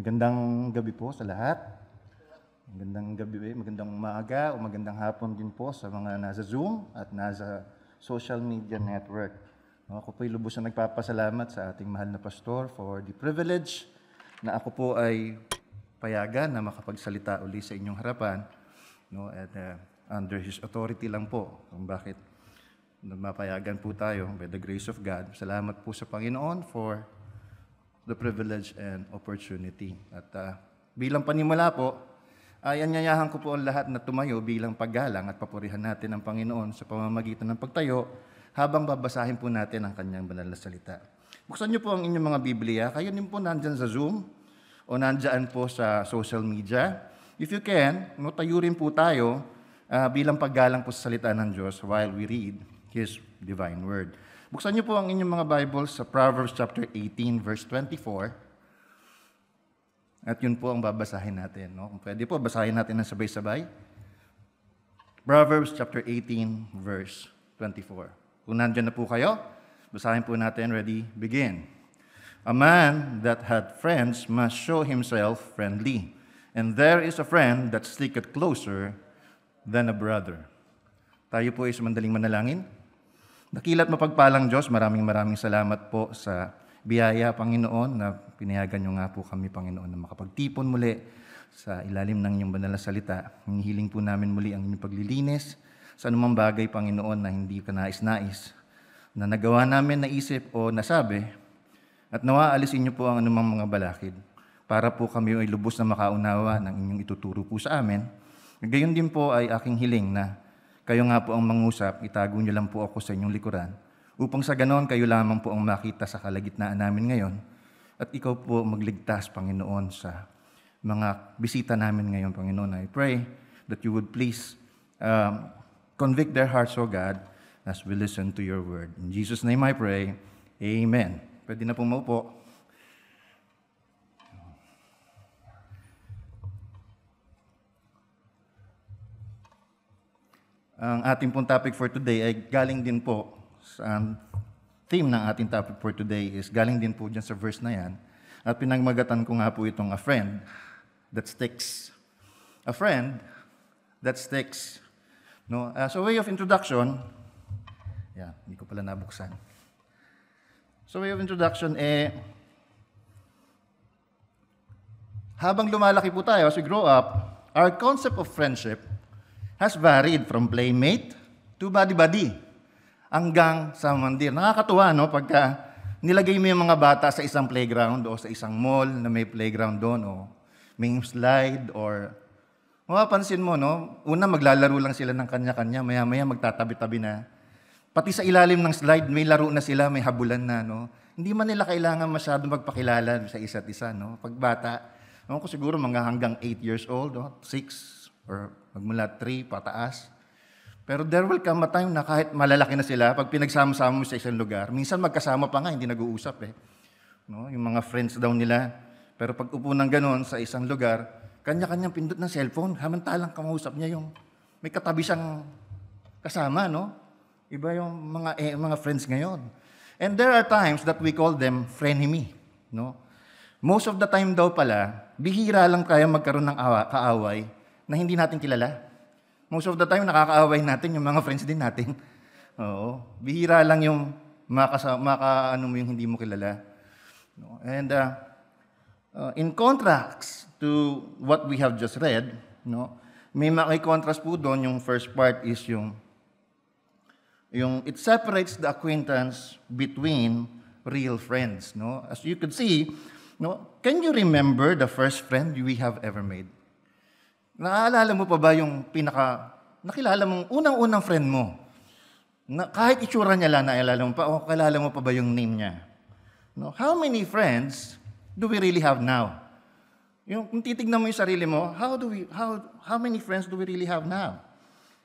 Magandang gabi po sa lahat. Magandang gabi, magandang umaga o magandang hapon din po sa mga nasa Zoom at nasa social media network. Ako po'y lubos na nagpapasalamat sa ating mahal na pastor for the privilege na ako po ay payagan na makapagsalita uli sa inyong harapan, at under His authority lang po kung bakit mapayagan po tayo by the grace of God. Salamat po sa Panginoon for the privilege and opportunity. At bilang panimula po, ay anyayahan ko po ang lahat na tumayo bilang paggalang at papurihan natin ang Panginoon sa pamamagitan ng pagtayo habang babasahin po natin ang kanyang banal na salita. Buksan niyo po ang inyong mga Biblia. Kayo din po nandyan sa Zoom o nandyan po sa social media. If you can, tayo rin po tayo bilang paggalang po sa salita ng Diyos while we read His divine word. Buksan niyo po ang inyong mga Bibles sa Proverbs chapter 18, verse 24. At yun po ang babasahin natin. Kung pwede po, basahin natin ng sabay-sabay. Proverbs chapter 18, verse 24. Kung nandyan na po kayo, basahin po natin. Ready? Begin. A man that had friends must show himself friendly, and there is a friend that sticketh closer than a brother. Tayo po ay sumandaling manalangin. Dakila't mapagpalang Diyos, maraming salamat po sa biyaya, Panginoon, na pinayagan niyo nga po kami, Panginoon, na makapagtipon muli sa ilalim ng inyong banal na salita. Hinihiling po namin muli ang inyong paglilinis sa anumang bagay, Panginoon, na hindi ka nais-nais, na nagawa namin, naisip o nasabi, at nawa alisin niyo po ang anumang mga balakid para po kami ay lubos na makaunawa ng inyong ituturo po sa amin. Gayon din po ay aking hiling na kayo nga po ang mangusap, itago niyo lang po ako sa inyong likuran, upang sa ganon kayo lamang po ang makita sa kalagitnaan namin ngayon, at ikaw po magligtas, Panginoon, sa mga bisita namin ngayon, Panginoon. I pray that you would please convict their hearts, O God, as we listen to your word. In Jesus' name I pray, Amen. Pwede na pong maupo. Ang ating pong topic for today ay galing din po sa theme ng ating topic for today is galing din po dyan sa verse na yan. At pinagmagatan ko nga po itong a friend that sticks. A friend that sticks. So way of introduction, hindi ko pala nabuksan. So way of introduction, habang lumalaki po tayo, as we grow up, our concept of friendship has varied from playmate to buddy-buddy hanggang sa mandir. Nakakatuwa, pagka nilagay mo yung mga bata sa isang playground o sa isang mall na may playground doon o may slide or mapapansin mo, una maglalaro lang sila ng kanya-kanya, maya-maya magtatabi-tabi na. Pati sa ilalim ng slide, may laro na sila, may habulan na. Hindi man nila kailangan masyado magpakilala sa isa't isa. Pag bata, ko siguro mga hanggang 8 years old, 6 or magmula 3 pataas. Pero there will come a time na kahit malalaki na sila, pag pinagsama-sama mo sa isang lugar, minsan magkasama pa nga, hindi nag-uusap Yung mga friends daw nila. Pero pag upo ng gano'n sa isang lugar, kanya-kanyang pindot ng cellphone, hamantalang kamausap niya yung may katabi siyang kasama, Iba yung mga friends ngayon. And there are times that we call them frenemy, Most of the time daw pala, bihira lang kaya magkaroon ng kaaway na hindi natin kilala. Most of the time, nakakaaway natin yung mga friends din natin. Oo. Bihira lang yung mo yung hindi mo kilala. And in contrast to what we have just read, may contrast po doon. Yung first part is yung it separates the acquaintance between real friends. As you could see, can you remember the first friend we have ever made? Naaalala mo pa ba yung nakilala mong unang-unang friend mo? Kahit itsura niya lang, naalala mo pa, o kilala mo pa ba yung name niya? How many friends do we really have now? Kung titignan mo yung sarili mo, how many friends do we really have now?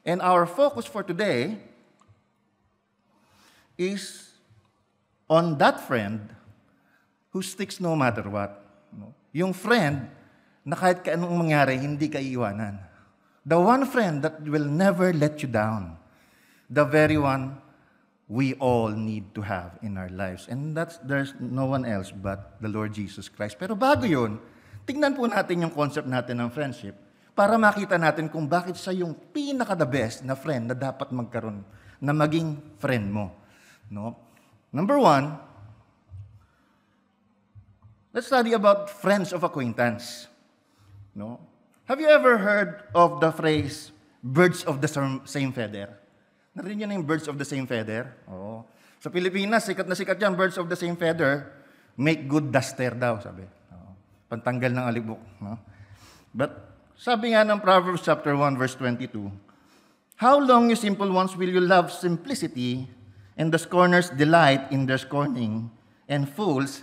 And our focus for today is on that friend who sticks no matter what. Yung friend na kahit anong mangyari, hindi ka iiwanan. The one friend that will never let you down. The very one we all need to have in our lives. And there's no one else but the Lord Jesus Christ. Pero bago yun, tingnan po natin yung concept natin ng friendship para makita natin kung bakit siya yung pinaka-the best na friend na dapat magkaroon, na maging friend mo. No? Number one, let's study about friends of acquaintance. No? Have you ever heard of the phrase, birds of the same feather? Narinig niyo na yung birds of the same feather? Oo. Sa Pilipinas, sikat na sikat yan, birds of the same feather, make good duster daw, sabi. Oo. Pantanggal ng alibok. No? But sabi nga ng Proverbs chapter 1, verse 22, how long, you simple ones, will you love simplicity, and the scorners delight in their scorning, and fools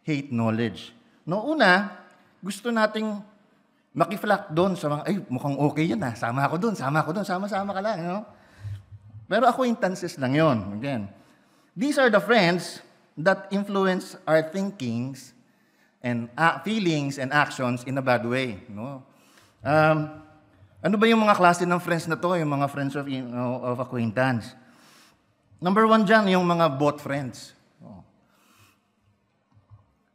hate knowledge. No, una, gusto nating makiflak doon sa mga, ay, mukhang okay yun ah, sama ako doon, sama-sama ka lang. You know? Pero acquaintances lang yun. Again, these are the friends that influence our thinkings and feelings and actions in a bad way. No? Ano ba yung mga klase ng friends na to? Yung mga friends of acquaintance. Number one dyan, yung mga both friends.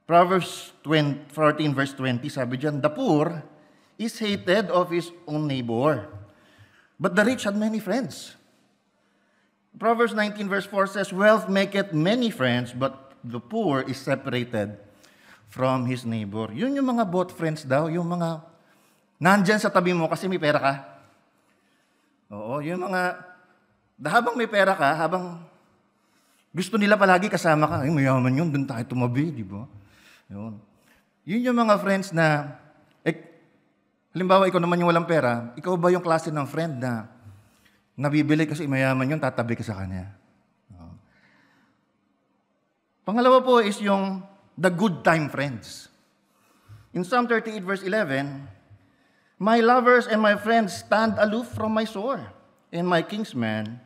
Proverbs 14 verse 20, sabi dyan, the poor is hated of his own neighbor, but the rich had many friends. Proverbs 19 verse 4 says, wealth maketh many friends, but the poor is separated from his neighbor. Yun yung mga both friends daw, yung mga nandyan sa tabi mo kasi may pera ka. Oo, yung mga, habang may pera ka, habang gusto nila palagi kasama ka, ay mayaman yun, doon tayo tumabi, di ba? Yun. Yun yung mga friends na, halimbawa ikaw naman yung walang pera, ikaw ba yung klase ng friend na nabibili kasi mayaman yun, tatabi ka sa kanya? Pangalawa po is yung the good time friends. In Psalm 38 verse 11, my lovers and my friends stand aloof from my sore, and my kinsmen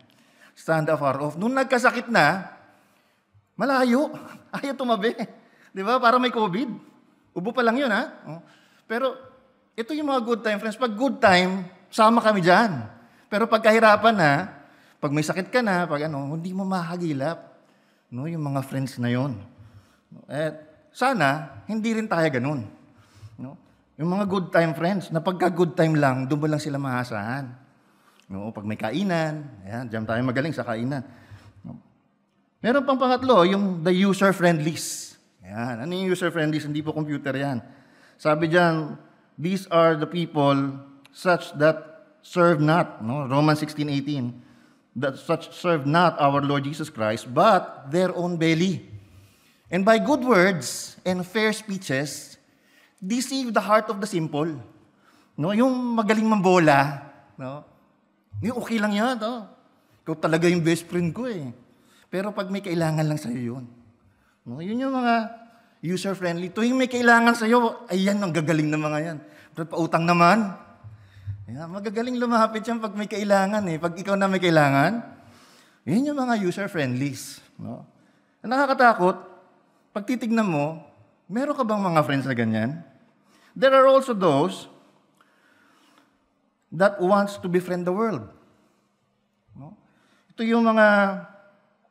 stand afar off. Nung nagkasakit na, malayo, ayaw tumabi. Di ba? Para may COVID. Ubo pa lang yun, ha? Pero ito yung mga good time friends. Pag good time, sama kami dyan. Pero pag kahirapan na, pag may sakit ka na, pag hindi mo mahagilap. No, yung mga friends na yun. Sana, hindi rin tayo ganun. No? Yung mga good time friends, na pagka good time lang, doon ba lang sila mahasahan? No, pag may kainan, ayan, diyan tayo magaling sa kainan. No? Meron pang pangatlo, yung the user-friendlies. Ayan, ano yung user-friendlies? Hindi po computer yan. Sabi diyan, these are the people such that serve not, no? Romans 16:18, that such serve not our Lord Jesus Christ, but their own belly. And by good words and fair speeches, deceive the heart of the simple. No, yung magaling mambola, no? Yung okay lang yan, no? Ikaw talaga yung best friend ko eh. Pero pag may kailangan lang sa'yo yun. No, yun yung mga user-friendly. Tuwing may kailangan sa'yo, ayan, ang gagaling na mga yan. Pero pautang naman, ayan, magagaling lumapit yan pag may kailangan eh. Pag ikaw na may kailangan, yun yung mga user-friendlies. No? Nakakatakot, pag titignan mo, meron ka bang mga friends na ganyan? There are also those that wants to befriend the world. No? Ito yung mga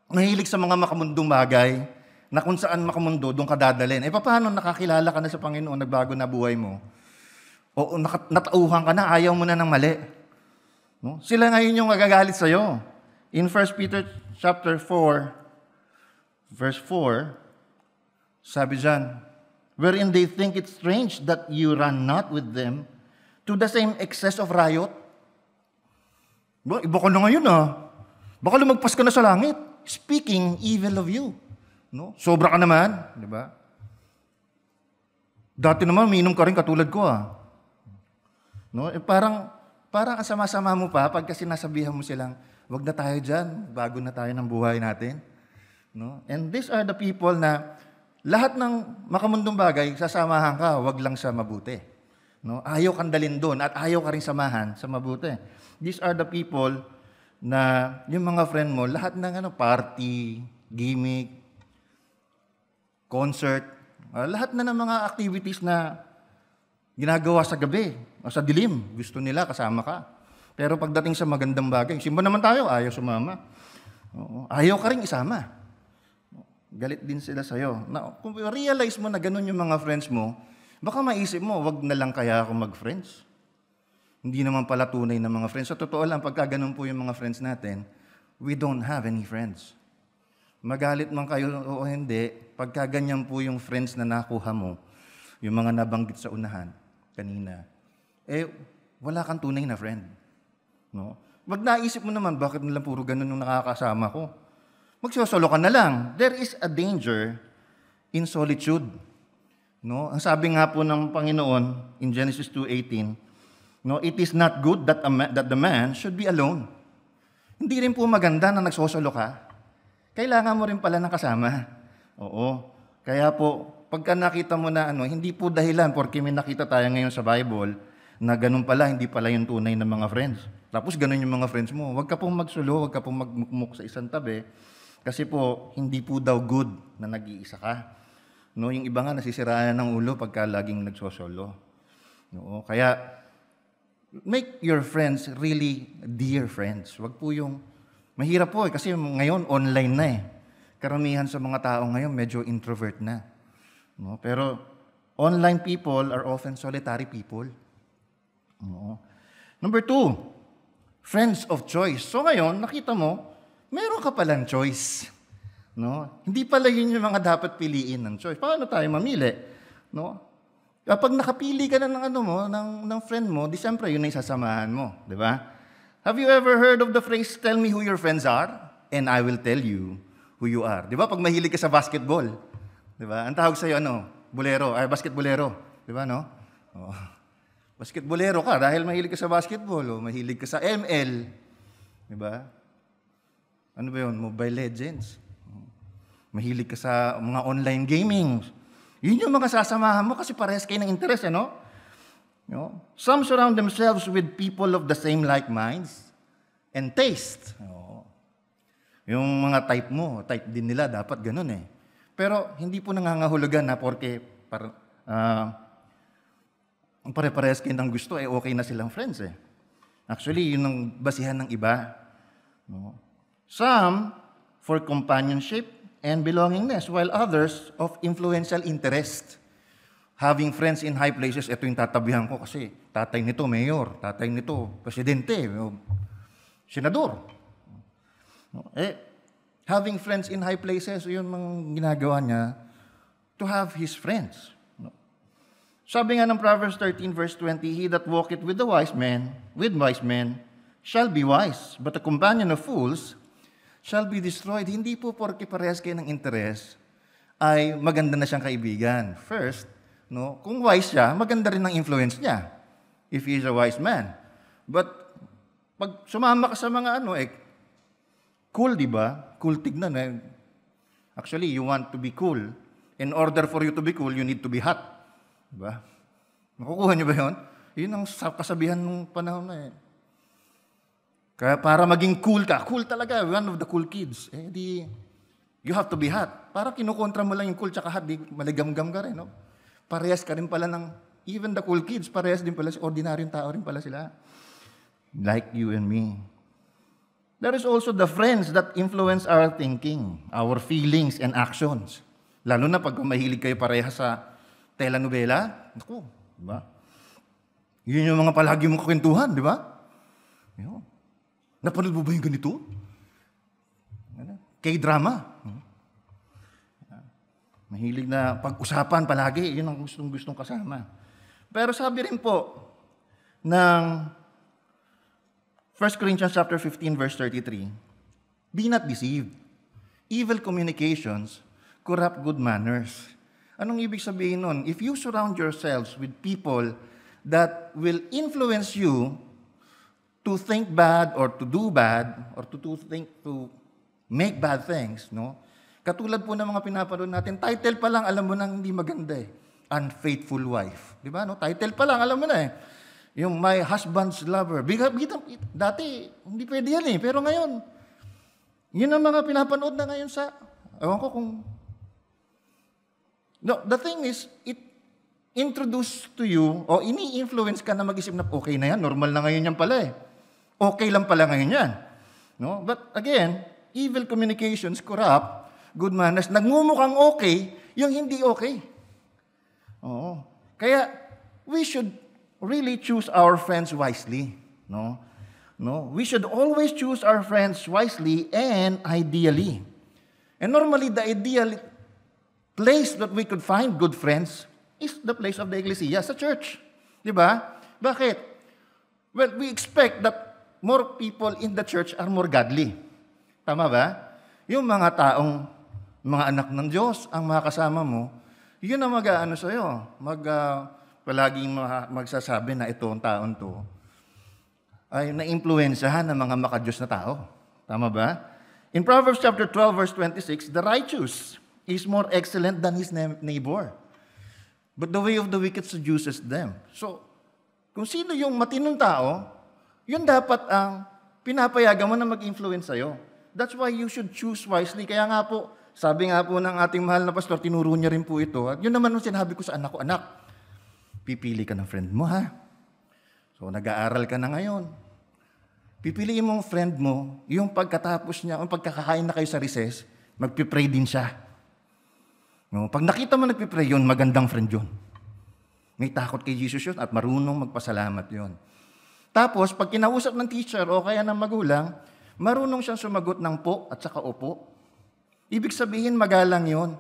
mahilig sa mga makamundong bagay na kung saan makamundo, doon ka dadalhin. Paano nakakilala ka na sa Panginoon, nagbago na buhay mo? O natauhan ka na, ayaw mo na ng mali. No? Sila ngayon yung magagalit sa'yo. In 1 Peter chapter 4, verse 4, sabi dyan, wherein they think it strange that you run not with them to the same excess of riot. Iba ka na ngayon ah. Baka lumagpas ka na sa langit. Speaking evil of you. No? Sobra ka naman. Di ba? Dati naman, minom ka rin katulad ko ah. No? Parang ang sama-sama mo pa pagka sinasabihan mo silang, wag na tayo dyan, bago na tayo ng buhay natin. No? And these are the people na lahat ng makamundong bagay, sasamahan ka, wag lang sa mabuti. No? Ayaw kang dalhin doon at ayaw ka rin samahan sa mabuti. These are the people na yung mga friend mo, lahat ng party, gimmick, concert, lahat na ng mga activities na ginagawa sa gabi o sa dilim, gusto nila kasama ka. Pero pagdating sa magandang bagay, simba naman tayo, ayaw sumama. Oo, ayaw ka rin isama. Galit din sila sa'yo. Now, kung realize mo na ganun yung mga friends mo, Baka maisip mo, wag na lang kaya ako mag-friends. Hindi naman pala tunay na mga friends. Sa totoo lang, pagka ganun po yung mga friends natin, we don't have any friends. Magalit man kayo o hindi, pagka ganyan po yung friends na nakuha mo, yung mga nabanggit sa unahan kanina, wala kang tunay na friend. No? Wag naisip mo naman, bakit nilang puro ganun yung nakakasama ko? Magsosolo ka na lang. There is a danger in solitude. No? Ang sabi nga po ng Panginoon in Genesis 2:18, no, it is not good that the man should be alone. Hindi rin po maganda na nagsosolo ka. Kailangan mo rin pala ng kasama. Oo. Kaya po, pagka nakita mo na hindi po dahilan porque may nakita tayo ngayon sa Bible na ganun pala, hindi pala yung tunay na mga friends. Tapos ganun yung mga friends mo. Huwag ka pong magsulo, huwag ka pong magmukmuk sa isang tabi. Kasi po, hindi po daw good na nag-iisa ka. No, yung iba nga nasisiraan ng ulo pagka laging nagsosolo. No, kaya make your friends really dear friends. Wag po yung mahirap po kasi ngayon online na eh. Karamihan sa mga tao ngayon medyo introvert na. No, pero online people are often solitary people. No. Number 2, friends of choice. So ngayon, nakita mo, meron ka palang choice. No? Hindi pala yun yung mga dapat piliin ng choice. Paano tayo mamili? No? Kapag nakapili ka na ng friend mo, di siyempre yun ay sasamahan mo. Di ba? Have you ever heard of the phrase, tell me who your friends are, and I will tell you who you are? Di ba? Pag mahilig ka sa basketball, di ba? Ang tawag sa'yo, bolero, basketbolero. Di ba, no? Oh. Basketbolero ka dahil mahilig ka sa basketball, o mahilig ka sa ML. Di ba? Ano ba yun? Mobile Legends. Mahilig ka sa mga online gaming. Yun yung mga sasamahan mo kasi parehas kayo ng interest, no? Some surround themselves with people of the same like minds and taste. Yung mga type mo, type din nila, dapat ganun eh. Pero hindi po nangangahulugan na porke pare-parehas kayo ng gusto, okay na silang friends eh. Actually, yun ang basihan ng iba. No? Some for companionship and belongingness, while others of influential interest. Having friends in high places, ito yung tatabihan ko kasi tatay nito, mayor, tatay nito, presidente, senador. Having friends in high places, yun mang ginagawa niya to have his friends. Sabi nga ng Proverbs 13 verse 20, he that walketh with wise men, shall be wise, but a companion of fools shall be destroyed. Hindi po porke parehas kayo ng interes ay maganda na siyang kaibigan. First, kung wise siya, maganda rin ang influence niya if he is a wise man. But pag sumama ka sa mga cool, di ba? Cool tignan. Actually, you want to be cool. In order for you to be cool, you need to be hot. Di ba? Nakukuha niyo ba yun? Yun ang kasabihan ng panahon na Kaya para maging cool ka, cool talaga, one of the cool kids, you have to be hot. Para kinukontra mo lang yung cool tsaka hot, maligamgam ka rin, no? Parehas ka rin pala even the cool kids, parehas din pala, ordinaryong tao rin pala sila. Like you and me. There is also the friends that influence our thinking, our feelings and actions. Lalo na pag mahilig kayo parehas sa telenovela, naku, di ba? Yun yung mga palagi mong kwentuhan, di ba? Yun. Napanood mo ba yung ganito? K-drama. Mahilig na pag-usapan palagi. Yun ang gustong kasama. Pero sabi rin po ng 1 Corinthians chapter 15, verse 33, be not deceived. Evil communications corrupt good manners. Anong ibig sabihin nun? If you surround yourselves with people that will influence you to think bad or to do bad or to make bad things, no? Katulad po ng mga pinapanood natin, title pa lang alam mo nang hindi maganda eh. Unfaithful wife. Di ba? No? Title pa lang alam mo na eh. Yung my husband's lover. Dati, hindi pwede yan eh. Pero ngayon, yun ang mga pinapanood na ngayon sa, ewan ko kung, no, the thing is, it introduced to you, o ini-influence ka na mag-isip na, okay na yan, normal na ngayon yan pala eh. Okay lang pala ngayon yan. No? But again, evil communications corrupt good manners. Nagmumukhang okay, yung hindi okay. Oo. Kaya, we should really choose our friends wisely. No? We should always choose our friends wisely and ideally. And normally, the ideal place that we could find good friends is the place of the ecclesia, sa church. Di ba? Bakit? Well, we expect that more people in the church are more godly. Tama ba? Yung mga taong, mga anak ng Diyos, ang mga kasama mo, yun ang mag-aano sa'yo. Palaging magsasabi na ito ang taon to ay na-impluensyahan ng mga makadiyos na tao. Tama ba? In Proverbs chapter 12, verse 26, the righteous is more excellent than his neighbor. But the way of the wicked seduces them. So, kung sino yung matinong tao, yun dapat ang pinapayagan mo na mag-influence sa'yo. That's why you should choose wisely. Kaya nga po, sabi nga po ng ating mahal na pastor, tinuro niya rin po ito. At yun naman ang sinabi ko sa anak ko, anak, pipili ka ng friend mo, ha? So, nag-aaral ka na ngayon. Pipiliin mong friend mo, yung pagkatapos niya, yung pagkakakain na kayo sa recess, magpipray din siya. No, pag nakita mo nagpipray yun, magandang friend yun. May takot kay Jesus yun at marunong magpasalamat yun. Tapos, pag kinausap ng teacher o kaya ng magulang, marunong siyang sumagot ng po at saka opo. Ibig sabihin, magalang yun.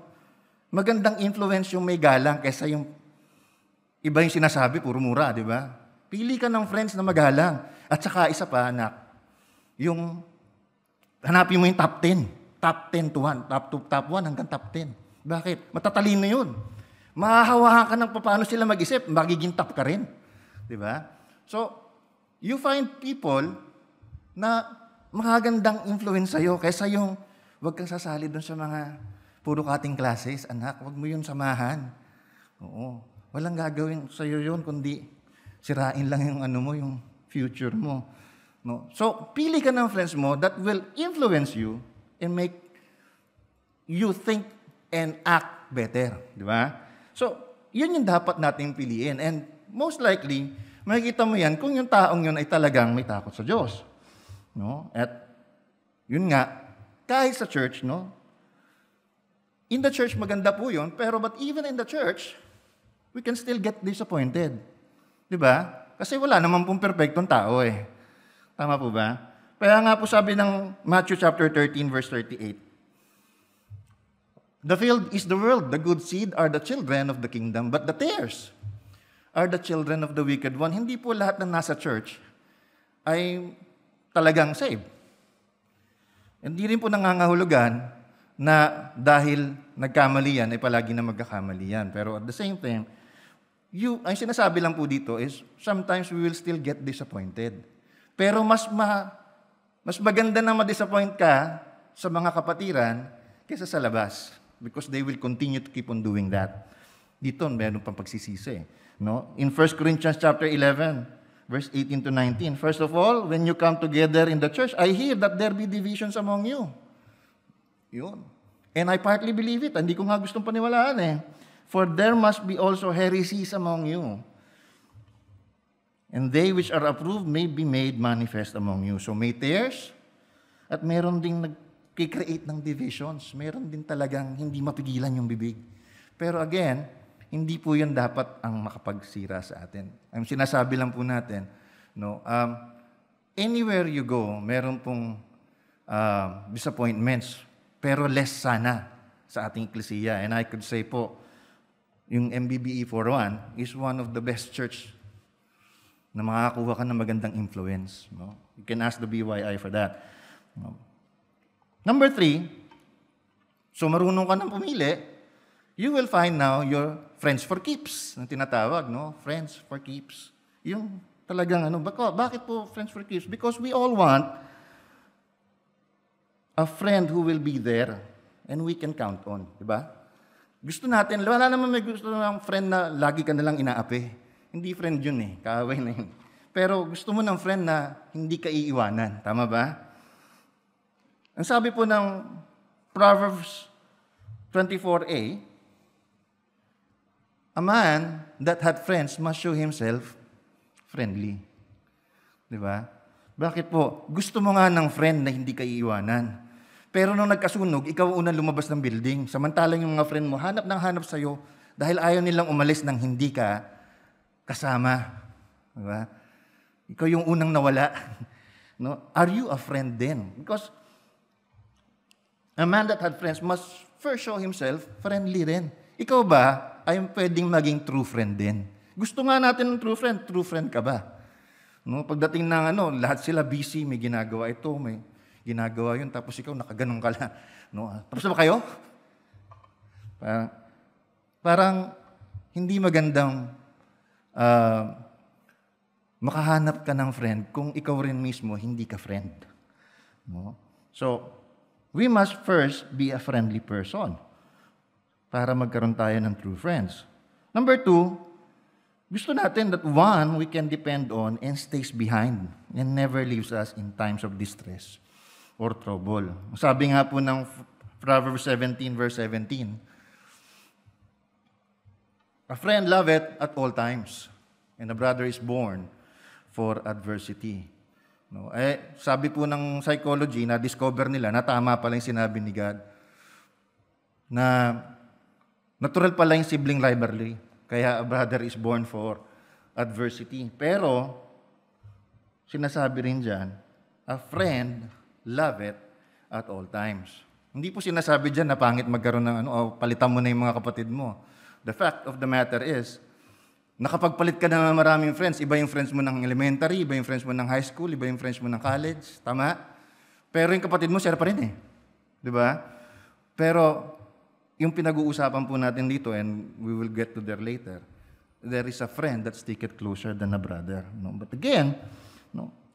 Magandang influence yung may galang kaysa yung iba yung sinasabi, puro mura, di ba? Pili ka ng friends na magalang. At saka isa pa, anak, yung hanapin mo yung top 10. Top 10 to 1. Top 1 hanggang top 10. Bakit? Matatalino yun. Mahahawakan ka ng paano sila mag-isip, magiging top ka rin. Di ba? So, you find people na makagandang influence sa'yo kaysa yung huwag kang sasali doon sa mga puro kating classes. Anak, huwag mo yun samahan. Oo. Walang gagawin sa'yo yun, kundi sirain lang yung yung future mo. No? So, pili ka ng friends mo that will influence you and make you think and act better. Di ba? So, yun yung dapat nating piliin. And most likely, makikita mo yan kung yung taong yun ay talagang may takot sa Diyos. No? At yun nga, kahit sa church, no? In the church, maganda po yun. Pero but even in the church, we can still get disappointed. Di ba? Kasi wala naman pong perfectong tao eh. Tama po ba? Kaya nga po sabi ng Matthew chapter 13, verse 38, the field is the world, the good seed are the children of the kingdom, but the tares are the children of the wicked one. Hindi po lahat ng nasa church ay talagang saved. Hindi rin po nangangahulugan na dahil nagkamali yan, ay palagi na magkakamali yan. Pero at the same time, ang sinasabi lang po dito is, sometimes we will still get disappointed. Pero mas maganda na ma-disappoint ka sa mga kapatiran kaysa sa labas. Because they will continue to keep on doing that. Dito, meron pang pagsisisi. No? In 1 Corinthians chapter 11, verse 18 to 19, first of all, when you come together in the church, I hear that there be divisions among you. Yun. And I partly believe it. Hindi ko nga gustong paniwalaan eh. For there must be also heresies among you. And they which are approved may be made manifest among you. So may tares, at meron ding nag-create ng divisions. Meron din talagang hindi mapigilan yung bibig. Pero again, hindi po yun dapat ang makapagsira sa atin. Ang sinasabi lang po natin, no, anywhere you go, meron pong disappointments, pero less sana sa ating eklesiya. And I could say po, yung MBBE 41 is one of the best church na makakakuha ka ng magandang influence. No? You can ask the BYI for that. No? Number 3, so marunong ka nang pumili, you will find now your friends for keeps, ang tinatawag, no? Friends for keeps. Yung talagang bakit po friends for keeps? Because we all want a friend who will be there and we can count on, di ba? Gusto natin, wala naman may gusto ng friend na lagi ka nalang inaapi. Hindi friend yun eh, kaaway na yun. Pero gusto mo ng friend na hindi ka iiwanan, tama ba? Ang sabi po ng Proverbs 24a, a man that had friends must show himself friendly. Di ba? Bakit po? Gusto mo nga ng friend na hindi ka iiwanan. Pero nung nagkasunog, ikaw unang lumabas ng building. Samantalang yung mga friend mo, hanap ng hanap sa'yo, Dahil ayaw nilang umalis nang hindi ka kasama. Diba? Ikaw yung unang nawala. No? Are you a friend then? Because a man that had friends must first show himself friendly rin. Ikaw ba ay pwedeng maging true friend din? Gusto nga natin ng true friend ka ba? No? Pagdating ng lahat sila busy, may ginagawa ito, may ginagawa yun, tapos ikaw nakaganong ka lang. No? Tapos na ba kayo? Parang hindi magandang makahanap ka ng friend kung ikaw rin mismo hindi ka friend. No? So, we must first be a friendly person para magkaroon tayo ng true friends. Number 2, gusto natin that one we can depend on and stays behind and never leaves us in times of distress or trouble. Sabi nga po ng Proverbs 17 verse 17, a friend loveth at all times, and a brother is born for adversity. No? Sabi po ng psychology, na-discover nila na tama pala yung sinabi ni God, na natural pala yung sibling rivalry. Kaya a brother is born for adversity. Pero, sinasabi rin dyan, a friend loveth at all times. Hindi po sinasabi dyan na pangit magkaroon ng palitan mo na yung mga kapatid mo. The fact of the matter is, nakapagpalit ka na ng maraming friends. Iba yung friends mo ng elementary, iba yung friends mo ng high school, iba yung friends mo ng college. Tama? Pero yung kapatid mo, share pa rin eh. Di ba? Pero, yung pinag-uusapan po natin dito, and we will get to there later, there is a friend that sticketh closer than a brother. No? But again,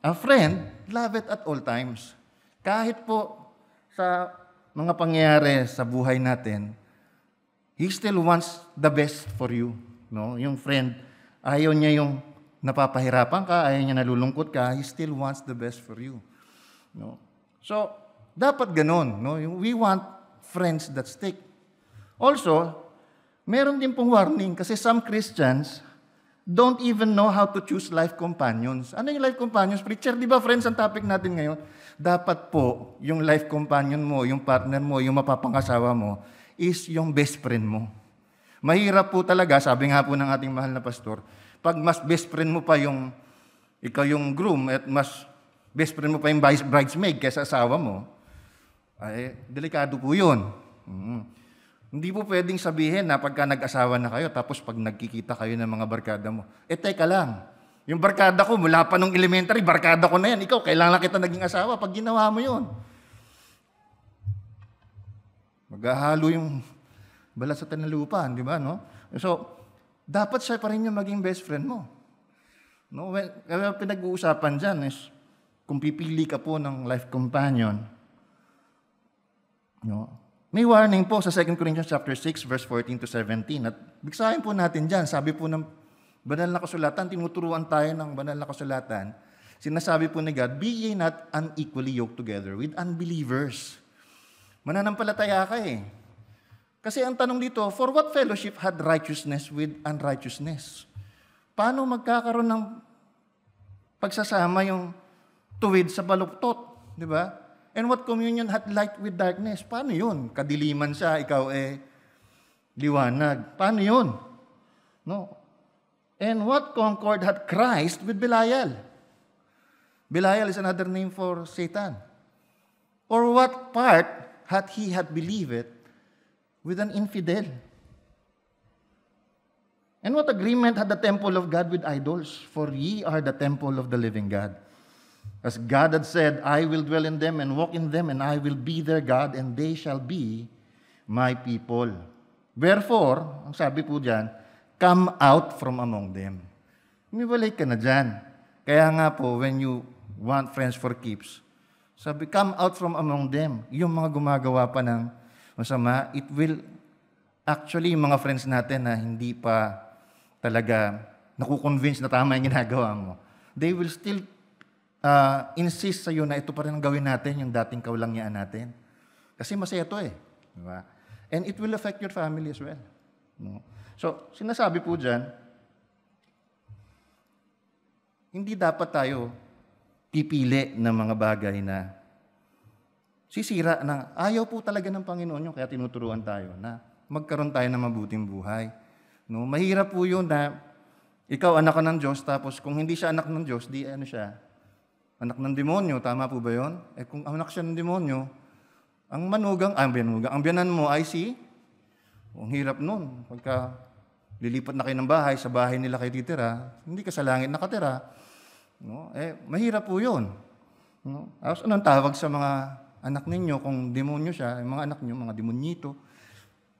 a friend loveth at all times. Kahit po sa mga pangyayari sa buhay natin, he still wants the best for you. No? Yung friend, ayaw niya yung napapahirapan ka, ayaw niya nalulungkot ka, he still wants the best for you. No? So, dapat ganun. No? We want friends that stick. Also, meron din pong warning kasi some Christians don't even know how to choose life companions. Ano yung life companions? Preacher, di ba friends ang topic natin ngayon? Dapat po, yung life companion mo, yung partner mo, yung mapapangasawa mo, is yung best friend mo. Mahirap po talaga, sabi nga po ng ating mahal na pastor, pag mas best friend mo pa yung, ikaw yung groom, at mas best friend mo pa yung bridesmaid kaysa asawa mo, ay delikado po yun. Hindi po pwedeng sabihin na pagka nag-asawa na kayo, tapos pag nagkikita kayo ng mga barkada mo, teka lang, yung barkada ko, mula pa nung elementary, barkada ko na yan. Ikaw, kailangan kita naging asawa pag ginawa mo yun. Maghahalo yung balat sa tinalupaan, di ba? No? So, dapat siya pa rin yung maging best friend mo. No? Kaya pinag-uusapan dyan is, kung pipili ka po ng life companion, no? May warning po sa 2 Corinthians chapter 6, verse 14 to 17. At bigsahin po natin dyan. Sabi po ng banal na kasulatan, tinuturuan tayo ng banal na kasulatan. Sinasabi po ni God, be ye not unequally yoked together with unbelievers. Mananampalataya ka eh. Kasi ang tanong dito, for what fellowship had righteousness with unrighteousness? Paano magkakaroon ng pagsasama yung tuwid sa baluktot? Di ba? And what communion had light with darkness? Paano yun? Kadiliman siya, ikaw liwanag. Paano yun? No. And what concord had Christ with Belial? Belial is another name for Satan. Or what part had he believed with an infidel? And what agreement had the temple of God with idols? For ye are the temple of the living God. As God had said, I will dwell in them and walk in them, and I will be their God, and they shall be my people. Wherefore, ang sabi po dyan, come out from among them. Umiwalay ka na dyan. Kaya nga po, when you want friends for keeps, sabi, come out from among them. Yung mga gumagawa pa ng masama, it will, actually, yung mga friends natin na hindi pa talaga nakukonvince na tama yung ginagawa mo, they will still insist sa iyo na ito pa rin ang gawin natin, yung dating kaulangyaan natin. Kasi masaya ito eh. Diba? And it will affect your family as well. No? So, sinasabi po dyan, hindi dapat tayo pipili ng mga bagay na sisira na ayaw po talaga ng Panginoon yung kaya tinuturuan tayo na magkaroon tayo ng mabuting buhay. No, mahirap po yun na ikaw anak ka ng Diyos, tapos kung hindi siya anak ng Diyos, di ano siya? Anak ng demonyo, tama po ba yun? Kung anak siya ng demonyo, ang biyanan mo ay si, ang hirap nun. Pagka lilipat na kayo ng bahay, sa bahay nila kayo titira, hindi ka sa langit nakatira. No? Mahirap po yun. No? Anong tawag sa mga anak ninyo kung demonyo siya, yung mga anak nyo, mga demonyito?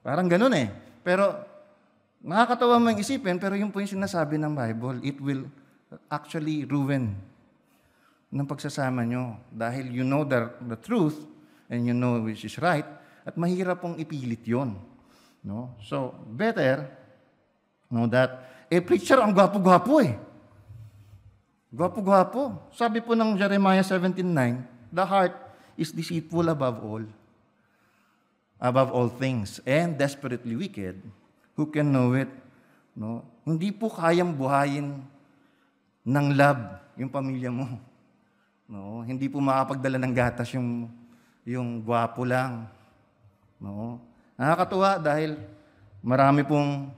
Parang ganun Pero, nakakatawa mo yung isipin, pero yun po yung sinasabi ng Bible, it will actually ruin ng pagsasama nyo. Dahil you know the truth, and you know which is right, at mahirap pong ipilit yon. No? So, better know that, preacher, ang gwapo-gwapo Gwapo-gwapo. Sabi po ng Jeremiah 17:9, the heart is deceitful above all things, and desperately wicked. Who can know it? No? Hindi po kayang buhayin ng love yung pamilya mo. No? Hindi po makapagdala ng gatas yung gwapo lang. No? Nakakatuwa dahil marami pong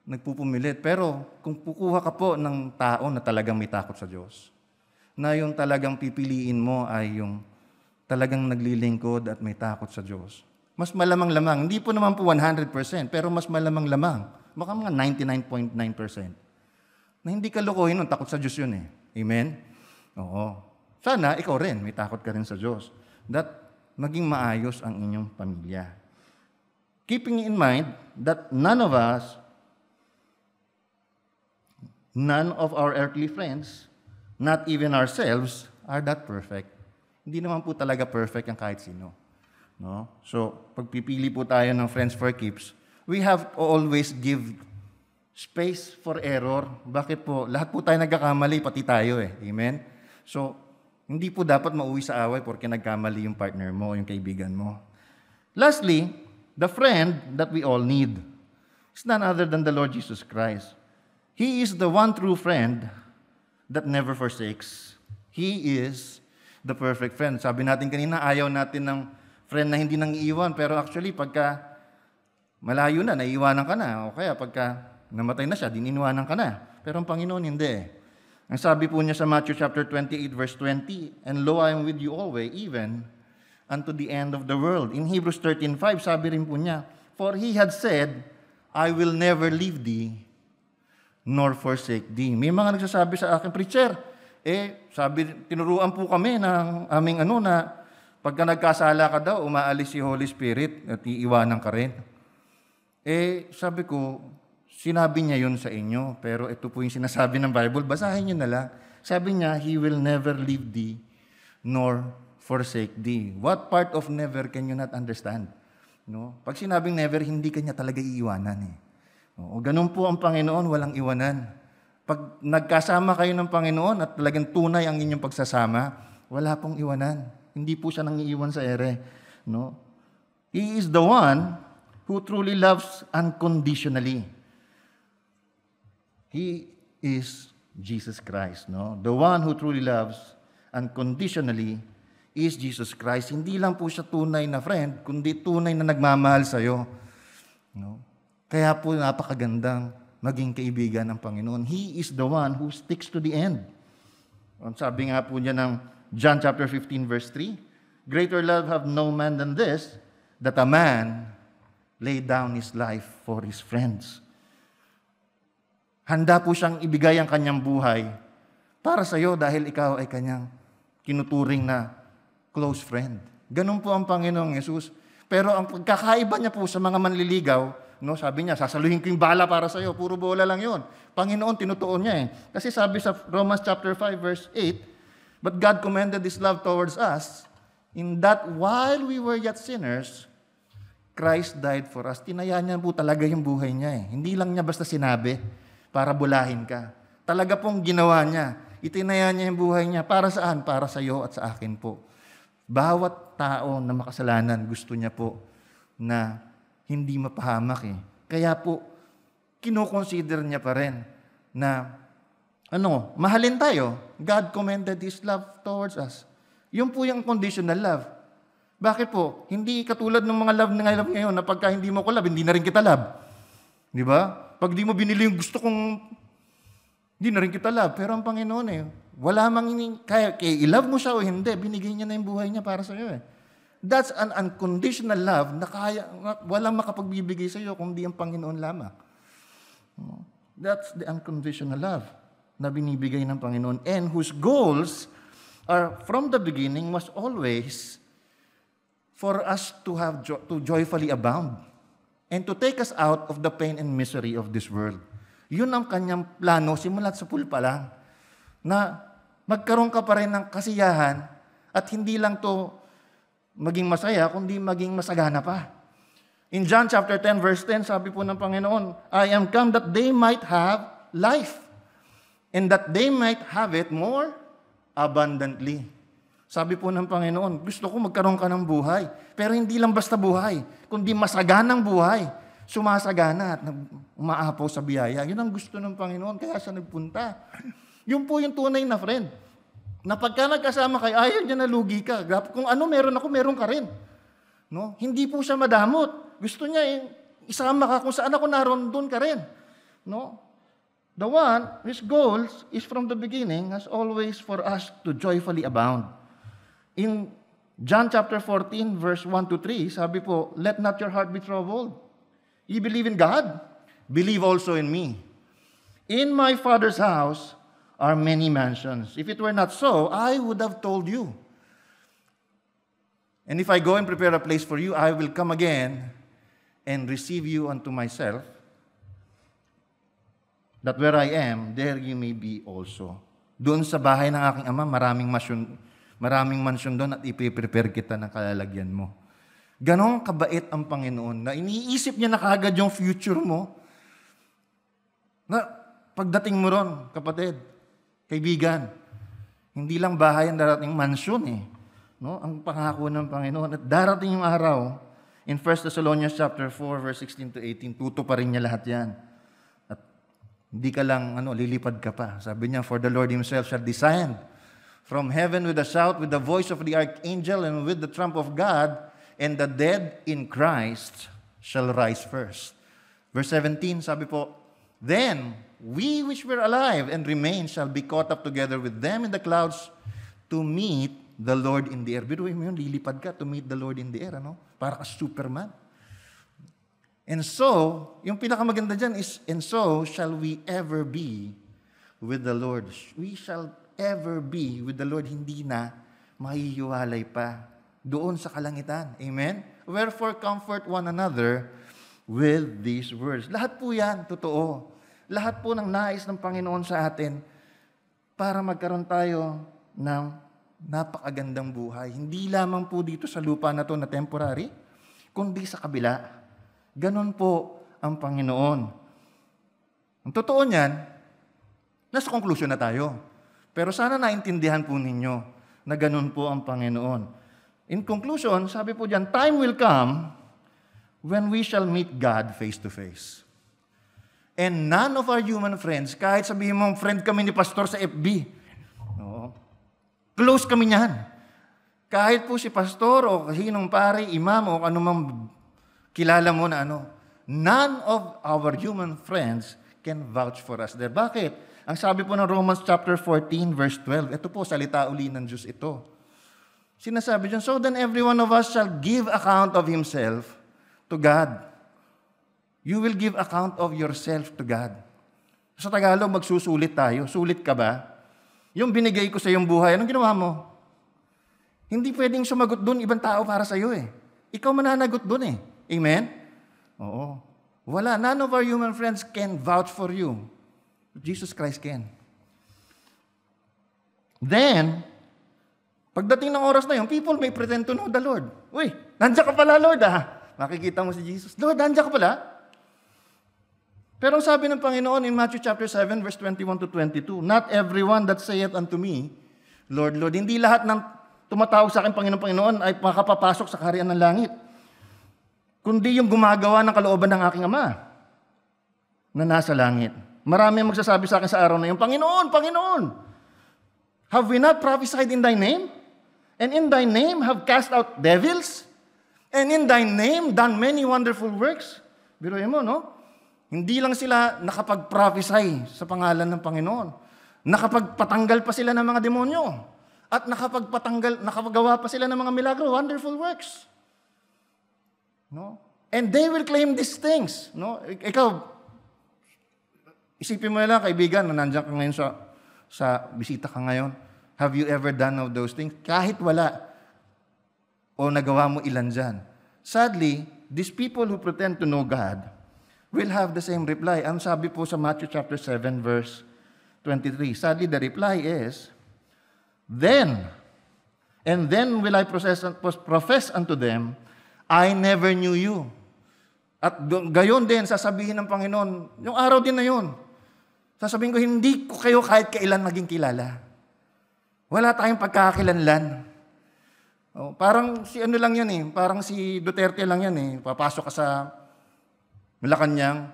nagpupumilit. Pero kung kukuha ka po ng tao na talagang may takot sa Diyos, na yung talagang pipiliin mo ay yung talagang naglilingkod at may takot sa Diyos, mas malamang-lamang. Hindi po naman po 100%, pero mas malamang-lamang. Baka mga 99.9%. Na hindi ka lokohin nun, takot sa Diyos yun Amen? Oo. Sana ikaw rin, may takot ka rin sa Diyos. That maging maayos ang inyong pamilya. Keeping in mind that none of our earthly friends, not even ourselves, are that perfect. Hindi naman po talaga perfect ang kahit sino. No? So, pagpipili po tayo ng friends for keeps, we have to always give space for error. Bakit po? Lahat po tayo nagkakamali, pati tayo Amen? So, hindi po dapat mauwi sa away porque nagkamali yung partner mo, yung kaibigan mo. Lastly, the friend that we all need is none other than the Lord Jesus Christ. He is the one true friend that never forsakes. He is the perfect friend. Sabi natin kanina, ayaw natin ng friend na hindi nang iiwan, pero actually, pagka malayo na, naiiwanan ka na, o kaya pagka namatay na siya, diniiwanan ka na. Pero ang Panginoon, hindi Ang sabi po niya sa Matthew chapter 28, verse 20, and lo, I am with you always, even unto the end of the world. In Hebrews 13:5, sabi rin po niya, for He had said, I will never leave thee, nor forsake thee. May mga nagsasabi sa akin, preacher, sabi, tinuruan po kami ng aming na pagka nagkasala ka daw, umaalis si Holy Spirit at iiwanan ka rin. Sabi ko, sinabi niya yun sa inyo, pero ito po yung sinasabi ng Bible, basahin niyo na lang. Sabi niya, He will never leave thee, nor forsake thee. What part of never can you not understand? No? Pag sinabing never, hindi kanya talaga iiwanan O, ganun po ang Panginoon, walang iwanan. Pag nagkasama kayo ng Panginoon at talagang tunay ang inyong pagsasama, wala pong iwanan. Hindi po siya nangiiwan sa ere. No? He is the one who truly loves unconditionally. He is Jesus Christ. No? The one who truly loves unconditionally is Jesus Christ. Hindi lang po siya tunay na friend, kundi tunay na nagmamahal sa'yo. No? Kaya po napakagandang maging kaibigan ng Panginoon. He is the one who sticks to the end. Sabi nga po niya ng John chapter 15 verse 3, greater love have no man than this, that a man lay down his life for his friends. Handa po siyang ibigay ang kanyang buhay para sa iyo dahil ikaw ay kanyang kinuturing na close friend. Ganun po ang Panginoong Yesus. Pero ang pagkakaiba niya po sa mga manliligaw, sabi niya, sasaluhin ko yung bala para sa iyo. Puro bola lang yun. Panginoon, tinutuon niya Kasi sabi sa Romans chapter 5 verse 8, but God commended His love towards us, in that while we were yet sinners, Christ died for us. Tinaya niya po talaga yung buhay niya Hindi lang niya basta sinabi para bulahin ka. Talaga pong ginawa niya. Itinaya niya yung buhay niya. Para saan? Para sa iyo at sa akin po. Bawat tao na makasalanan, gusto niya po na hindi mapahamak Kaya po, kinoconsider niya pa rin na, mahalin tayo. God commended His love towards us. Yun po yung conditional love. Bakit po? Hindi katulad ng mga love ngayon na pagka hindi mo ko love, hindi na rin kita love. Di ba? Pag di mo binili yung gusto kong, hindi na rin kita love. Pero ang Panginoon wala kaya i-love mo siya o hindi, binigay niya na yung buhay niya para sa iyo That's an unconditional love na walang makapagbibigay sa iyo kundi ang Panginoon lamang. That's the unconditional love na binibigay ng Panginoon and whose goals are from the beginning was always for us to to joyfully abound and to take us out of the pain and misery of this world. Yun ang kanyang plano simula't sa pool pa lang na magkaroon ka pa rin ng kasiyahan at hindi lang to maging masaya kundi maging masagana pa. In John chapter 10 verse 10 sabi po ng Panginoon, I am come that they might have life and that they might have it more abundantly. Sabi po ng Panginoon, gusto ko magkaroon ka ng buhay. Pero hindi lang basta buhay, kundi masaganang buhay. Sumasagana at umaapaw sa biyaya. Yun ang gusto ng Panginoon, kaya siya nagpunta. Yun po yung tunay na friend. Na pagka nagkasama kayo, ayaw niya na lugi ka. Kung ano meron ako, meron ka rin. No? Hindi po siya madamot. Gusto niya isama ka kung saan ako naroon, doon ka rin. No? The one whose goals is from the beginning has always for us to joyfully abound. In John chapter 14, verse 1 to 3, sabi po, let not your heart be troubled. You believe in God, believe also in me. In my Father's house are many mansions. If it were not so, I would have told you. And if I go and prepare a place for you, I will come again and receive you unto myself, that where I am, there you may be also. Doon sa bahay ng aking Ama, maraming mansyon doon at ipiprepare kita ng kalalagyan mo. Ganon kabait ang Panginoon na iniisip niya na kaagad yung future mo. Na pagdating mo ron, kapatid, kaibigan, hindi lang bahay ang darating mansyon No? Ang pangako ng Panginoon. At darating yung araw, in 1 Thessalonians chapter 4, verse 16 to 18, tuto pa rin niya lahat yan. At hindi ka lang lilipad ka pa. Sabi niya, for the Lord Himself shall descend from heaven with a shout, with the voice of the archangel, and with the trump of God, and the dead in Christ shall rise first. Verse 17, sabi po, then we which were alive and remain shall be caught up together with them in the clouds to meet the Lord in the air. Biruin mo yun, lilipad ka to meet the Lord in the air, Para ka Superman. And so, yung pinakamaganda dyan is, and so shall we ever be with the Lord. We shall ever be with the Lord, hindi na mahihiwalay pa doon sa kalangitan. Amen? Wherefore, comfort one another with these words. Lahat po yan, totoo. Lahat po ng nais ng Panginoon sa atin para magkaroon tayo ng napakagandang buhay. Hindi lamang po dito sa lupa na to na temporary, kundi sa kabila. Ganon po ang Panginoon. Ang totoo niyan, nasa conclusion na tayo. Pero sana naintindihan po ninyo na ganon po ang Panginoon. In conclusion, sabi po diyan, time will come when we shall meet God face to face. And none of our human friends, kahit sabihin mo, friend kami ni pastor sa FB, close kami niyan. Kahit po si pastor o sinong pare, imam o anumang kilala mo na none of our human friends can vouch for us there. Bakit? Ang sabi po ng Romans chapter 14, verse 12, ito po, salita uli ng Diyos ito. Sinasabi dyan, so then every one of us shall give account of himself to God. You will give account of yourself to God. Sa Tagalog, magsusulit tayo. Sulit ka ba? Yung binigay ko sa iyong buhay, anong ginawa mo? Hindi pwedeng sumagot doon ibang tao para sa iyo Ikaw mananagot doon Amen? Oo. Wala. None of our human friends can vouch for you. Jesus Christ can. Then, pagdating ng oras na yun, people may pretend to know the Lord. Uy, nandiyan ka pala, Lord Makikita mo si Jesus. Lord, nandiyan ka pala? Pero sabi ng Panginoon in Matthew chapter 7, verse 21 to 22, not everyone that saith unto me, Lord, Lord, hindi lahat ng tumatawag sa akin, Panginoon, ay makapapasok sa kaharian ng langit. Kundi yung gumagawa ng kalooban ng aking Ama na nasa langit. Marami ang magsasabi sa akin sa araw na yun, Panginoon, Panginoon, have we not prophesied in Thy name? And in Thy name have cast out devils? And in Thy name done many wonderful works? Biruin mo, Hindi lang sila nakapag-prophesy sa pangalan ng Panginoon. Nakapagpatanggal pa sila ng mga demonyo. At nakapagawa pa sila ng mga milagro, wonderful works. No? And they will claim these things. No? Ikaw, isipin mo lang, kaibigan, na nandiyan ka ngayon sa bisita ka ngayon. Have you ever done of those things? Kahit wala, o nagawa mo ilan dyan. Sadly, these people who pretend to know God will have the same reply. Ang sabi po sa Matthew chapter 7, verse 23. Sadly, the reply is, then will I profess unto them, I never knew you. At gayon din, sasabihin ng Panginoon, yung araw din na yun, sasabihin ko, hindi ko kayo kahit kailan maging kilala. Wala tayong pagkakakilanlan. Oh, parang si ano lang yan eh, parang si Duterte lang yan eh, papasok ka sa Malacanang,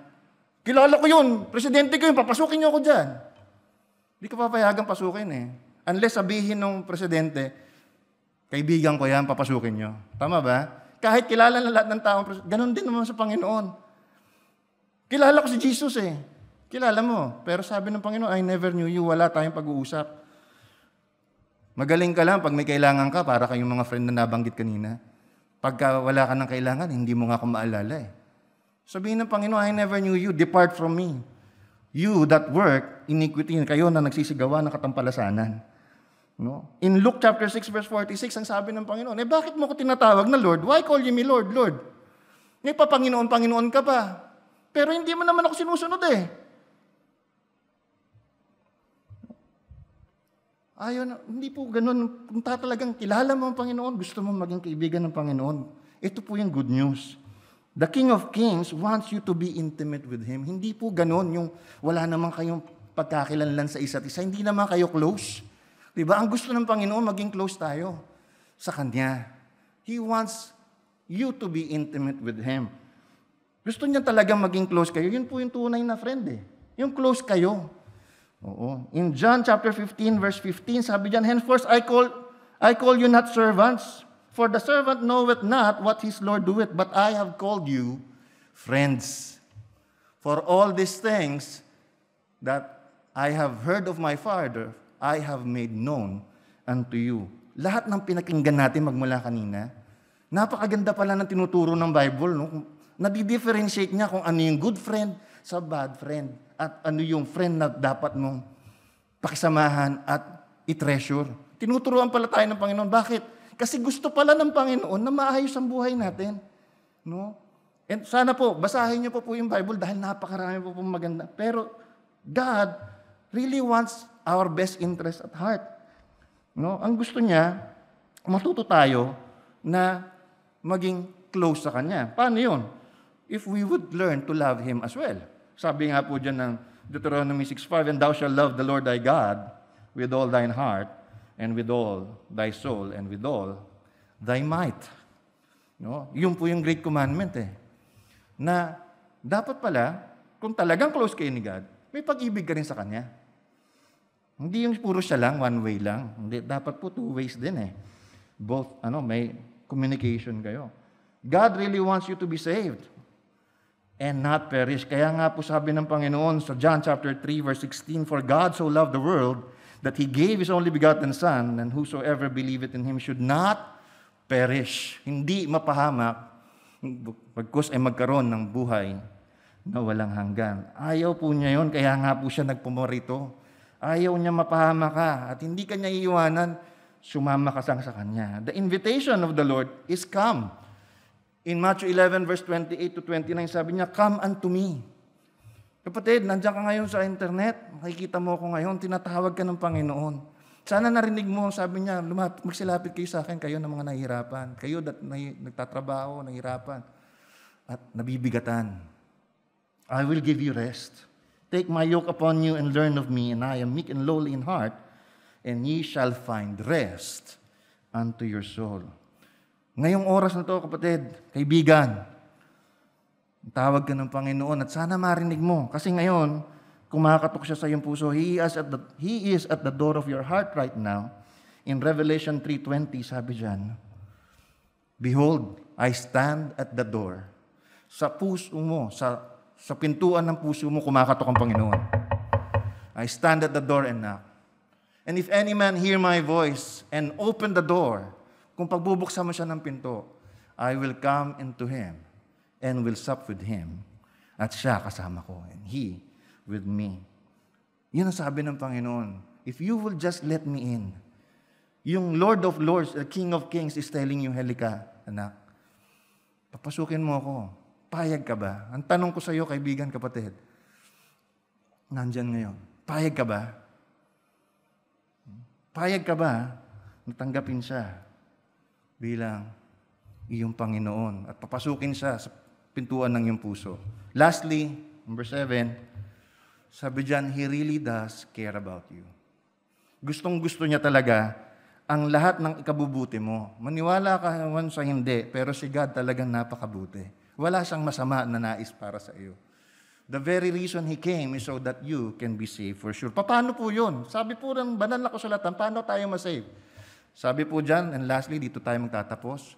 kilala ko yun, presidente ko yun, papasukin niyo ako dyan. Hindi ka papayagang pasukin eh. Unless sabihin ng presidente, kaibigan ko yan, papasukin niyo. Tama ba? Kahit kilala na lahat ng tao, ganun din naman sa Panginoon. Kilala ko si Jesus eh. Kilala mo. Pero sabi ng Panginoon, I never knew you, wala tayong pag-uusap. Magaling ka lang pag may kailangan ka, para kayong mga friend na nabanggit kanina. Pagka wala ka ng kailangan, hindi mo nga ako maalala eh. Sabihin ng Panginoon, I never knew you, depart from me. You that work, iniquity, kayo na nagsisigawa ng katampalasanan. No? In Luke chapter 6, verse 46, ang sabi ng Panginoon, bakit mo ko tinatawag na Lord? Why call you me Lord, Lord? May papanginoon, Panginoon ka pa. Pero hindi mo naman ako sinusunod eh. Ayaw, hindi po ganun. Kung talagang kilala mo ang Panginoon, gusto mo maging kaibigan ng Panginoon, ito po yung good news. The King of Kings wants you to be intimate with Him. Hindi po ganun yung wala naman kayong pagkakilanlan sa isa't isa. Hindi naman kayo close. Diba? Ang gusto ng Panginoon, maging close tayo sa Kanya. He wants you to be intimate with Him. Gusto niya talagang maging close kayo. Yun po yung tunay na friend eh. Yung close kayo. Oo. In John chapter 15, verse 15, sabi diyan, henceforth I call you not servants, for the servant knoweth not what his Lord doeth, but I have called you friends. For all these things that I have heard of my Father, I have made known unto you. Lahat ng pinakinggan natin magmula kanina, napakaganda pala ng tinuturo ng Bible, no? Nadi-differentiate niya kung ano yung good friend sa bad friend. At ano yung friend na dapat mong pakisamahan at i-treasure. Tinuturuan pala tayo ng Panginoon. Bakit? Kasi gusto pala ng Panginoon na maayos ang buhay natin. No? And sana po, basahin niyo po yung Bible dahil napakarami po maganda. Pero God really wants our best interest at heart. No? Ang gusto niya, matuto tayo na maging close sa Kanya. Paano yun? If we would learn to love Him as well. Sabi nga po dyan ng Deuteronomy 6:5, and thou shalt love the Lord thy God with all thine heart, and with all thy soul, and with all thy might. No? Yun po yung great commandment eh. Na dapat pala, kung talagang close kayo ni God, may pag-ibig ka rin sa Kanya. Hindi yung puro siya lang, one way lang. Hindi, dapat po two ways din eh. Both, may communication kayo. God really wants you to be saved and not perish. Kaya nga po sabi ng Panginoon sa John chapter 3 verse 16, for God so loved the world that He gave His only begotten Son, and whosoever believeth in Him should not perish. Hindi mapahamak, pagkus ay magkaroon ng buhay na walang hanggan. Ayaw po niya yun, kaya nga po siya nagpumorito. Ayaw niya mapahamak ka at hindi ka niya iiwanan, sumama ka sa Kanya. The invitation of the Lord is come. In Matthew 11, verse 28 to 29, sabi niya, come unto me. Kapatid, nandiyan ka ngayon sa internet, makikita mo ako ngayon, tinatawag ka ng Panginoon. Sana narinig mo, sabi niya, magsilapit kayo sa akin, kayo ng mga nahihirapan. Kayo nagtatrabaho, nahihirapan, at nabibigatan. I will give you rest. Take my yoke upon you and learn of me, and I am meek and lowly in heart, and ye shall find rest unto your soul. Ngayong oras na to, kapatid, kaibigan, tawag ka ng Panginoon at sana marinig mo. Kasi ngayon, kumakatok siya sa iyong puso. He is at the door of your heart right now. In Revelation 3:20, sabi diyan, behold, I stand at the door. Sa puso mo, sa Sa pintuan ng puso mo, kumakatok ang Panginoon. I stand at the door and knock. And if any man hear my voice and open the door, kung pagbubuksan mo siya ng pinto, I will come into him and will sup with him. At siya kasama ko, and he with me. Yun ang sabi ng Panginoon. If you will just let me in. Yung Lord of Lords, the King of Kings is telling you, halika, anak. Papasukin mo ako. Payag ka ba? Ang tanong ko sa iyo, kaibigan, kapatid, nandyan ngayon. Payag ka ba? Payag ka ba natanggapin siya bilang iyong Panginoon at papasukin siya sa pintuan ng iyong puso? Lastly, number 7, sabi dyan, He really does care about you. Gustong-gusto niya talaga ang lahat ng ikabubuti mo. Maniwala ka man sa hindi, pero si God talagang napakabuti. Wala siyang masama na nais para sa iyo. The very reason He came is so that you can be saved for sure. Paano po yun? Sabi po ng banal na kasulatan, paano tayo masave? Sabi po dyan, and lastly, dito tayo magtatapos.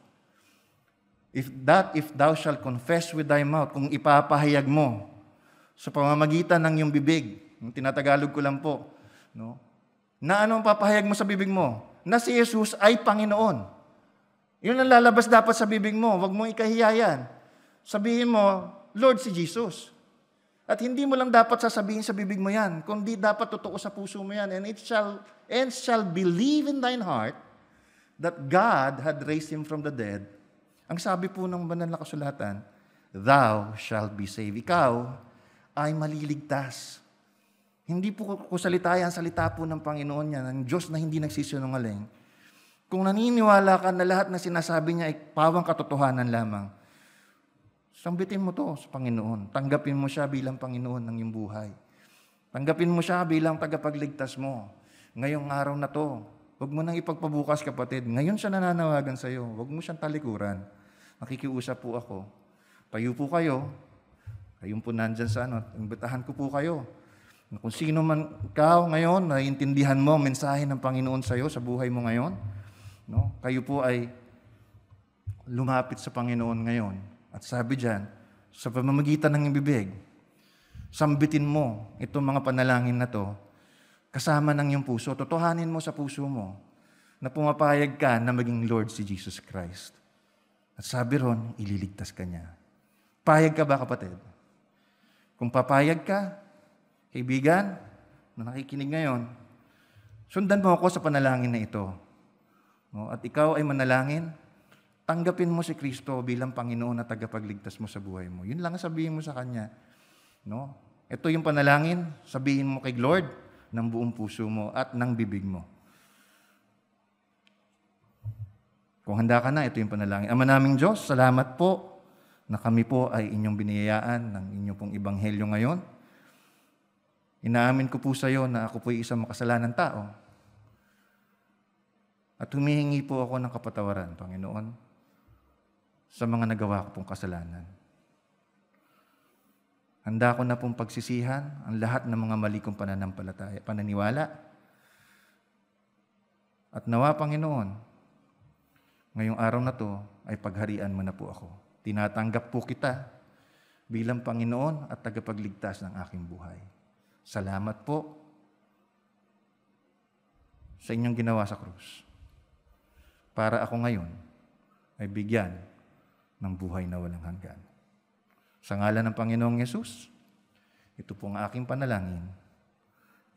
If thou shalt confess with thy mouth, kung ipapahayag mo sa pamamagitan ng iyong bibig, yung tinatagalog ko lang po, no? Na anong papahayag mo sa bibig mo? Na si Jesus ay Panginoon. Yun ang lalabas dapat sa bibig mo. Huwag mong ikahiya yan. Sabihin mo, Lord, si Jesus. At hindi mo lang dapat sasabihin sa bibig mo yan, kundi dapat totoo sa puso mo yan. And shall believe in thine heart that God had raised him from the dead. Ang sabi po ng banal na kasulatan, thou shalt be saved. Ikaw ay maliligtas. Hindi po kusalita yan, salita po ng Panginoon yan, ng Diyos na hindi nagsisinungaling. Kung naniniwala ka na lahat na sinasabi niya ay pawang katotohanan lamang, sambitin mo to sa Panginoon. Tanggapin mo siya bilang Panginoon ng iyong buhay. Tanggapin mo siya bilang tagapagligtas mo. Ngayong araw na to, huwag mo nang ipagpabukas, kapatid. Ngayon siya nananawagan sa iyo. Huwag mo siyang talikuran. Nakikiusap po ako. Payo po kayo. Kayong po nandyan sa imbitahan ko po kayo. Kung sino man ikaw ngayon, naiintindihan mo ang mensahe ng Panginoon sa iyo, sa buhay mo ngayon, no? Kayo po ay lumapit sa Panginoon ngayon. At sabi dyan, sa pamamagitan ng bibig, sambitin mo itong mga panalangin na to, kasama ng iyong puso, totohanin mo sa puso mo, na pumapayag ka na maging Lord si Jesus Christ. At sabi ron, ililigtas ka niya. Payag ka ba, kapatid? Kung papayag ka, kaibigan, na nakikinig ngayon, sundan mo ako sa panalangin na ito. No? At ikaw ay manalangin, tanggapin mo si Kristo bilang Panginoon at tagapagligtas mo sa buhay mo. Yun lang sabihin mo sa Kanya. No? Ito yung panalangin, sabihin mo kay Lord ng buong puso mo at ng bibig mo. Kung handa ka na, ito yung panalangin. Ama naming Diyos, salamat po na kami po ay inyong biniyayaan ng inyong pong ebanghelyo ngayon. Inaamin ko po sa iyo na ako po ay isang makasalanang tao. At humihingi po ako ng kapatawaran, Panginoon, sa mga nagawa ko pong kasalanan. Handa ko na pong pagsisihan ang lahat ng mga mali kong pananiwala. At nawa, Panginoon, ngayong araw na to ay pagharian mo na po ako. Tinatanggap po kita bilang Panginoon at tagapagligtas ng aking buhay. Salamat po sa inyong ginawa sa krus. Para ako ngayon ay bigyan ng buhay na walang hanggan. Sa ngalan ng Panginoong Yesus, ito po ang aking panalangin.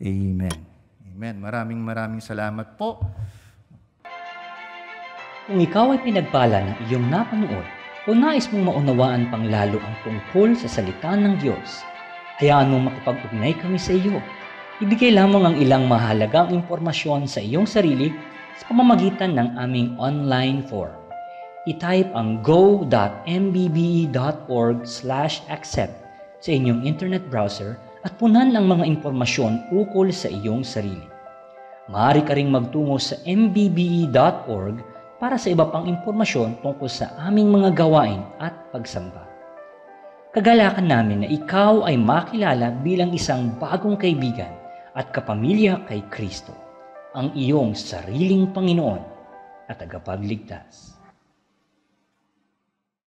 Amen. Amen. Maraming salamat po. Kung ikaw ay pinagpala ng iyong napanood o nais mong maunawaan pang lalo ang tungkol sa salita ng Diyos, hayaan mong makipag-ugnay kami sa iyo. Ibigay lamang ang ilang mahalagang impormasyon sa iyong sarili sa pamamagitan ng aming online form. I-type ang go.mbbe.org/accept sa inyong internet browser at punan ang mga impormasyon ukol sa iyong sarili. Maaari ka ring magtungo sa mbbe.org para sa iba pang impormasyon tungkol sa aming mga gawain at pagsamba. Kagalakan namin na ikaw ay makilala bilang isang bagong kaibigan at kapamilya kay Kristo, ang iyong sariling Panginoon at tagapagligtas.